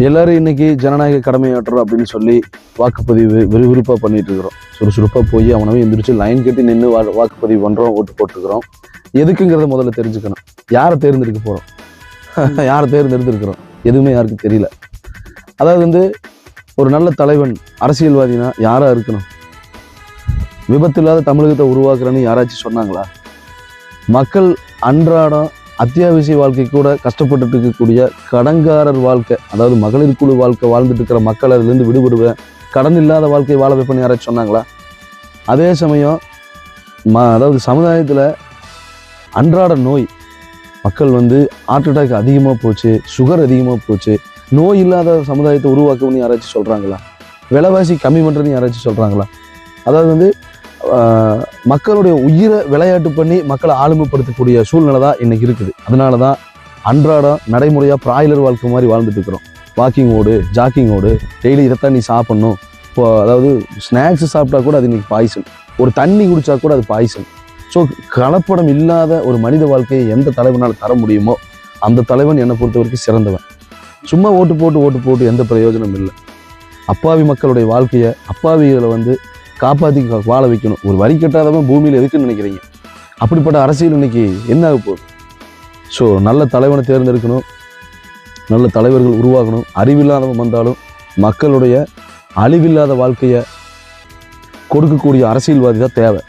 எல்லாரும் இன்னைக்கு ஜனநாயக கடமையாற்றுறோம் அப்படின்னு சொல்லி வாக்குப்பதிவு விறுவிறுப்பாக பண்ணிட்டு இருக்கிறோம். சுறுசுறுப்பாக போய் அவனவே எந்திரிச்சு லைன் கட்டி நின்று வாக்குப்பதிவு பண்ணுறோம், ஓட்டு போட்டுருக்கிறோம். எதுக்குங்கிறத முதல்ல தெரிஞ்சுக்கணும். யாரை தேர்ந்தெடுக்க போகிறோம், யாரை தேர்ந்தெடுத்துருக்கிறோம், எதுவுமே யாருக்கும் தெரியல. அதாவது ஒரு நல்ல தலைவன் அரசியல்வாதினா யாரா இருக்கணும்? விபத்து இல்லாத தமிழகத்தை உருவாக்குறேன்னு யாராச்சும் சொன்னாங்களா? மக்கள் அன்றாடம் அத்தியாவசிய வாழ்க்கை கூட கஷ்டப்பட்டு இருக்கக்கூடிய கடன்காரர் வாழ்க்கை, அதாவது மகளிர் குழு வாழ்க்கை வாழ்ந்துட்டு இருக்கிற மக்கள் அதுலேருந்து விடுபடுவேன், கடன் இல்லாத வாழ்க்கை வாழ வைப்பேன்னு யாராச்சும் சொன்னாங்களா? அதே சமயம் அதாவது சமுதாயத்தில் அன்றாட நோய், மக்கள் ஹார்ட் அட்டாக் அதிகமாக போச்சு, சுகர் அதிகமாக போச்சு, நோய் இல்லாத சமுதாயத்தை உருவாக்குன்னு யாராச்சும் சொல்கிறாங்களா? விலைவாசி கம்மி பண்ணுறதுன்னு யாராச்சும் சொல்கிறாங்களா? அதாவது மக்களுடைய உயிரை விளையாட்டு பண்ணி மக்களை ஆளுமைப்படுத்தக்கூடிய சூழ்நிலை தான் இன்னைக்கு இருக்குது. அதனால தான் அன்றாடம் நடைமுறையாக பிராய்லர் வாழ்க்கை மாதிரி வாழ்ந்துட்டு இருக்கிறோம். வாக்கிங் ஓடு, ஜாக்கிங் ஓடு, டெய்லி இதைத்தான் நீ சாப்பிட்ணும். இப்போ அதாவது ஸ்நாக்ஸ் சாப்பிட்டா கூட அது இன்னைக்கு பாய்சன், ஒரு தண்ணி குடித்தா கூட அது பாய்சன். ஸோ கலப்படம் இல்லாத ஒரு மனித வாழ்க்கையை எந்த தலைவனால் தர முடியுமோ அந்த தலைவன் என்னை பொறுத்த வரைக்கும் சிறந்தவன். சும்மா ஓட்டு போட்டு எந்த பிரயோஜனம் இல்லை. அப்பாவி மக்களுடைய வாழ்க்கையை அப்பாவிகளை காப்பாற்றி வாழ வைக்கணும். ஒரு வரி கட்டாதவன் பூமியில் எதுக்குன்னு நினைக்கிறீங்க? அப்படிப்பட்ட அரசியல் இன்னைக்கு என்ன ஆக போகுது? ஸோ நல்ல தலைவனை தேர்ந்தெடுக்கணும், நல்ல தலைவர்கள் உருவாகணும். அறிவில்லாதவன் வந்தாலும் மக்களுடைய அழிவில்லாத வாழ்க்கையை கொடுக்கக்கூடிய அரசியல்வாதி தான் தேவை.